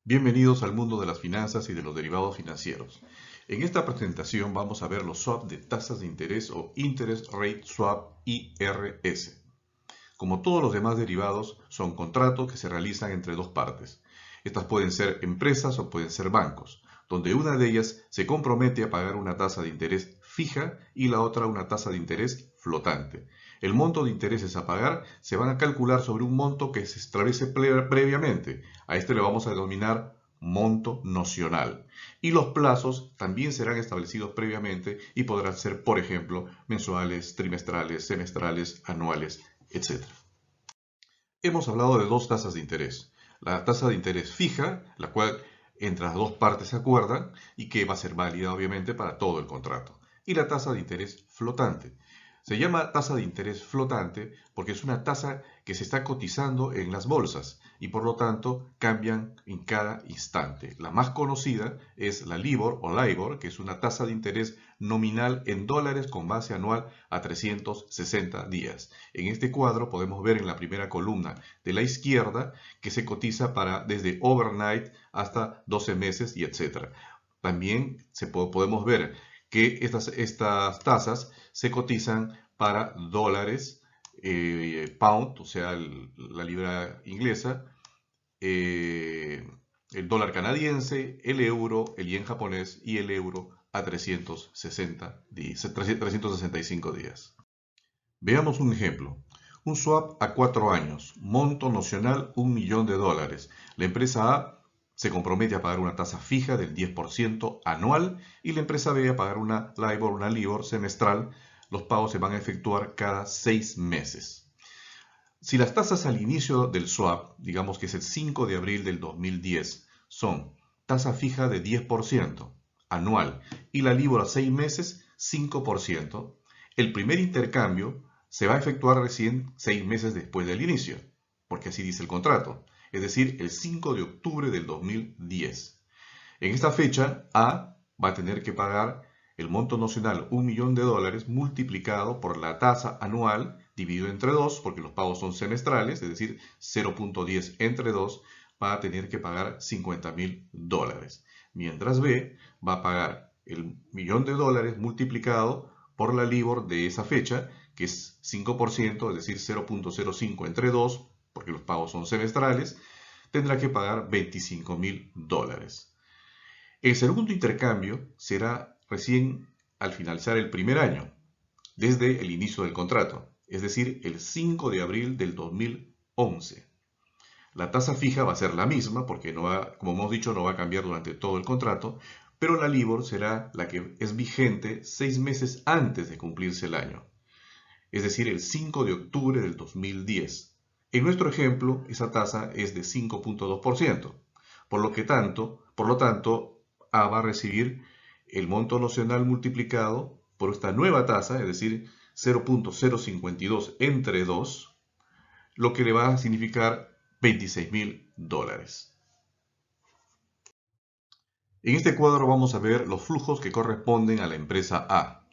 Bienvenidos al mundo de las finanzas y de los derivados financieros. En esta presentación vamos a ver los swaps de tasas de interés o Interest Rate Swap IRS. Como todos los demás derivados, son contratos que se realizan entre dos partes. Estas pueden ser empresas o pueden ser bancos, donde una de ellas se compromete a pagar una tasa de interés fija y la otra una tasa de interés flotante. El monto de intereses a pagar se van a calcular sobre un monto que se establece previamente. A este le vamos a denominar monto nocional. Y los plazos también serán establecidos previamente y podrán ser, por ejemplo, mensuales, trimestrales, semestrales, anuales, etc. Hemos hablado de dos tasas de interés. La tasa de interés fija, la cual entre las dos partes se acuerdan y que va a ser válida obviamente para todo el contrato. Y la tasa de interés flotante. Se llama tasa de interés flotante porque es una tasa que se está cotizando en las bolsas y por lo tanto cambian en cada instante. La más conocida es la LIBOR o LIBOR, que es una tasa de interés nominal en dólares con base anual a 360 días. En este cuadro podemos ver en la primera columna de la izquierda que se cotiza para desde overnight hasta 12 meses y etc. También podemos ver que estas tasas se cotizan para dólares, pound, o sea, la libra inglesa, el dólar canadiense, el euro, el yen japonés y el euro a 365 días. Veamos un ejemplo. Un swap a 4 años, monto nocional $1.000.000. La empresa A se compromete a pagar una tasa fija del 10% anual y la empresa B a pagar una LIBOR semestral. Los pagos se van a efectuar cada 6 meses. Si las tasas al inicio del swap, digamos que es el 5 de abril del 2010, son tasa fija de 10% anual y la LIBOR a 6 meses 5%, el primer intercambio se va a efectuar recién 6 meses después del inicio, porque así dice el contrato, es decir, el 5 de octubre del 2010. En esta fecha, A va a tener que pagar el monto nocional $1.000.000 multiplicado por la tasa anual dividido entre 2, porque los pagos son semestrales, es decir, 0.10 entre 2, va a tener que pagar $50.000. Mientras B va a pagar el $1.000.000 multiplicado por la LIBOR de esa fecha, que es 5%, es decir, 0.05 entre 2, porque los pagos son semestrales, tendrá que pagar $25.000. El segundo intercambio será recién al finalizar el primer año, desde el inicio del contrato, es decir, el 5 de abril del 2011. La tasa fija va a ser la misma, porque como hemos dicho, no va a cambiar durante todo el contrato, pero la LIBOR será la que es vigente 6 meses antes de cumplirse el año, es decir, el 5 de octubre del 2010. En nuestro ejemplo, esa tasa es de 5.2%, por lo tanto, A va a recibir el monto nocional multiplicado por esta nueva tasa, es decir, 0.052 entre 2, lo que le va a significar $26.000. En este cuadro vamos a ver los flujos que corresponden a la empresa A.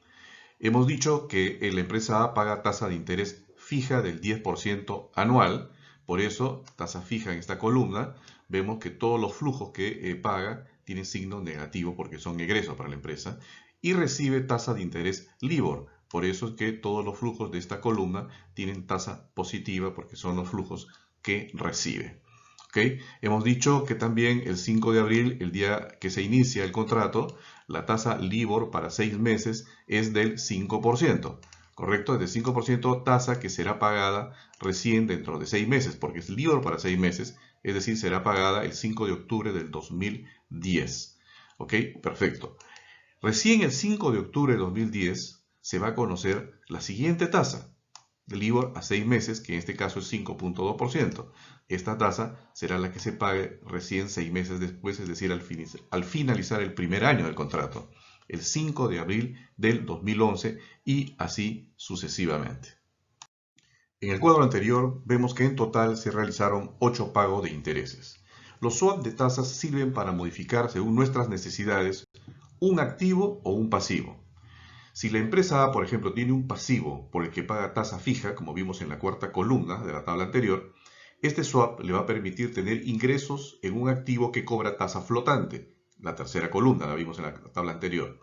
Hemos dicho que la empresa A paga tasa de interés fija del 10% anual, por eso tasa fija en esta columna, vemos que todos los flujos que paga tienen signo negativo porque son egresos para la empresa, y recibe tasa de interés LIBOR, por eso es que todos los flujos de esta columna tienen tasa positiva porque son los flujos que recibe. ¿Okay? Hemos dicho que también el 5 de abril, el día que se inicia el contrato, la tasa LIBOR para 6 meses es del 5%, ¿correcto? Es del 5% tasa que será pagada recién dentro de 6 meses, porque es LIBOR para 6 meses, es decir, será pagada el 5 de octubre del 2010. ¿Ok? Perfecto. Recién el 5 de octubre de 2010 se va a conocer la siguiente tasa de LIBOR a 6 meses, que en este caso es 5.2%. Esta tasa será la que se pague recién 6 meses después, es decir, al finalizar el primer año del contrato, el 5 de abril del 2011 y así sucesivamente. En el cuadro anterior vemos que en total se realizaron 8 pagos de intereses. Los swaps de tasas sirven para modificar según nuestras necesidades un activo o un pasivo. Si la empresa A, por ejemplo, tiene un pasivo por el que paga tasa fija, como vimos en la cuarta columna de la tabla anterior, Este swap le va a permitir tener ingresos en un activo que cobra tasa flotante. La tercera columna la vimos en la tabla anterior.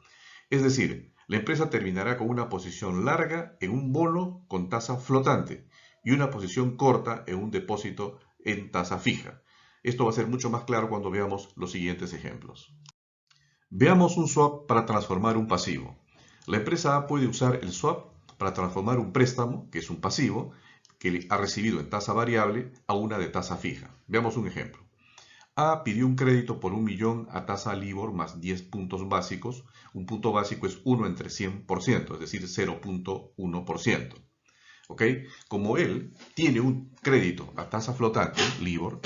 Es decir, la empresa terminará con una posición larga en un bono con tasa flotante y una posición corta en un depósito en tasa fija. Esto va a ser mucho más claro cuando veamos los siguientes ejemplos. Veamos un swap para transformar un pasivo. La empresa A puede usar el swap para transformar un préstamo, que es un pasivo, que ha recibido en tasa variable a una de tasa fija. Veamos un ejemplo. A pidió un crédito por 1 millón a tasa LIBOR más 10 puntos básicos. Un punto básico es 1 entre 100%, es decir, 0.1%. ¿Ok? Como él tiene un crédito a tasa flotante, LIBOR,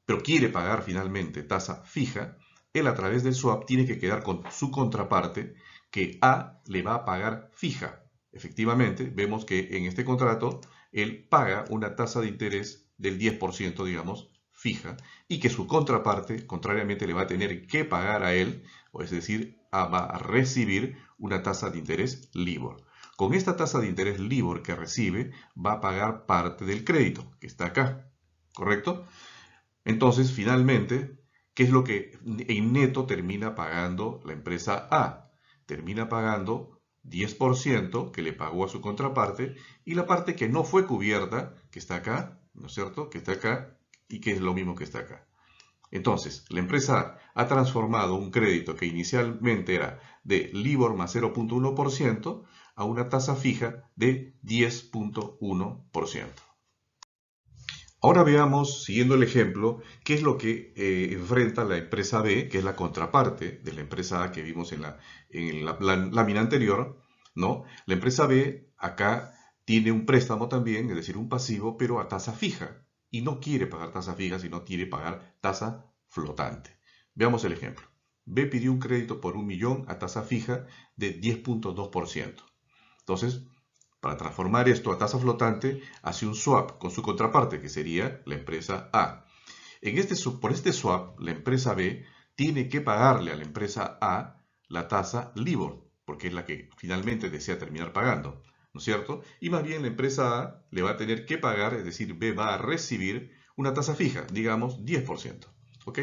pero quiere pagar finalmente tasa fija, él a través del swap tiene que quedar con su contraparte que A le va a pagar fija. Efectivamente, vemos que en este contrato él paga una tasa de interés del 10%, digamos, fija, y que su contraparte, contrariamente, le va a tener que pagar a él, o es decir, va a recibir una tasa de interés LIBOR. Con esta tasa de interés LIBOR que recibe, va a pagar parte del crédito, que está acá, ¿correcto? Entonces, finalmente, ¿qué es lo que en neto termina pagando la empresa A? Termina pagando 10% que le pagó a su contraparte y la parte que no fue cubierta, que está acá, ¿no es cierto? Que está acá y que es lo mismo que está acá. Entonces, la empresa A ha transformado un crédito que inicialmente era de LIBOR más 0.1% a una tasa fija de 10.1%. Ahora veamos, siguiendo el ejemplo, qué es lo que enfrenta la empresa B, que es la contraparte de la empresa A que vimos en la lámina anterior, ¿no? La empresa B acá tiene un préstamo también, es decir, un pasivo, pero a tasa fija. Y no quiere pagar tasa fija, sino quiere pagar tasa flotante. Veamos el ejemplo. B pidió un crédito por 1 millón a tasa fija de 10.2%. Entonces, para transformar esto a tasa flotante, hace un swap con su contraparte, que sería la empresa A. Por este swap, la empresa B tiene que pagarle a la empresa A la tasa LIBOR, porque es la que finalmente desea terminar pagando, ¿no es cierto? Y más bien la empresa A le va a tener que pagar, es decir, B va a recibir una tasa fija, digamos 10%. ¿Ok?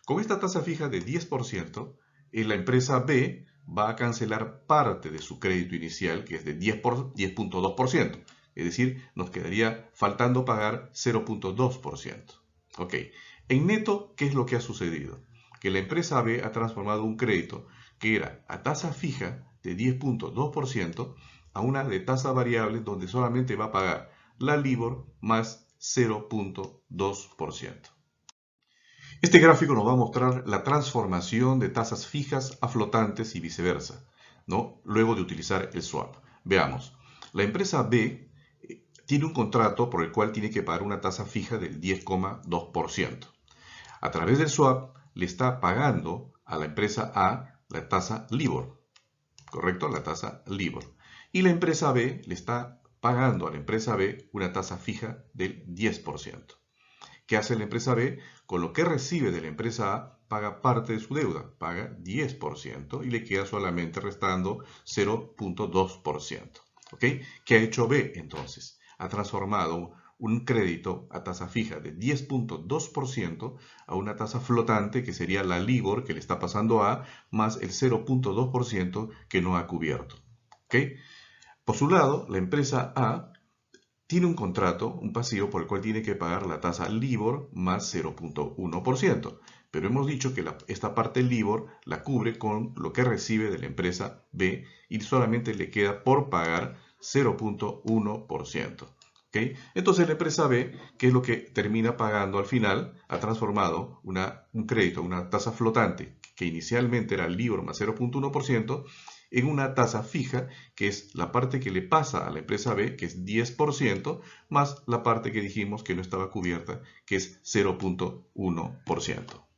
Con esta tasa fija de 10%, la empresa B va a cancelar parte de su crédito inicial, que es de 10.2%. Es decir, nos quedaría faltando pagar 0.2%. Ok, en neto, ¿qué es lo que ha sucedido? Que la empresa B ha transformado un crédito que era a tasa fija de 10.2% a una de tasa variable donde solamente va a pagar la LIBOR más 0.2%. Este gráfico nos va a mostrar la transformación de tasas fijas a flotantes y viceversa, ¿no? Luego de utilizar el swap. Veamos, la empresa B tiene un contrato por el cual tiene que pagar una tasa fija del 10.2%. A través del swap le está pagando a la empresa A la tasa LIBOR, ¿correcto? La tasa LIBOR. Y la empresa B le está pagando a la empresa B una tasa fija del 10%. ¿Qué hace la empresa B? Con lo que recibe de la empresa A, paga parte de su deuda, paga 10% y le queda solamente restando 0.2%. ¿Ok? ¿Qué ha hecho B entonces? Ha transformado un crédito a tasa fija de 10.2% a una tasa flotante que sería la LIBOR que le está pasando a más el 0.2% que no ha cubierto. ¿Ok? Por su lado, la empresa A tiene un contrato, un pasivo por el cual tiene que pagar la tasa LIBOR más 0.1%. Pero hemos dicho que esta parte LIBOR la cubre con lo que recibe de la empresa B y solamente le queda por pagar 0.1%. ¿Okay? Entonces la empresa B, ¿qué es lo que termina pagando al final? Ha transformado un crédito, una tasa flotante que inicialmente era LIBOR más 0.1%, en una tasa fija, que es la parte que le pasa a la empresa B, que es 10%, más la parte que dijimos que no estaba cubierta, que es 0.1%.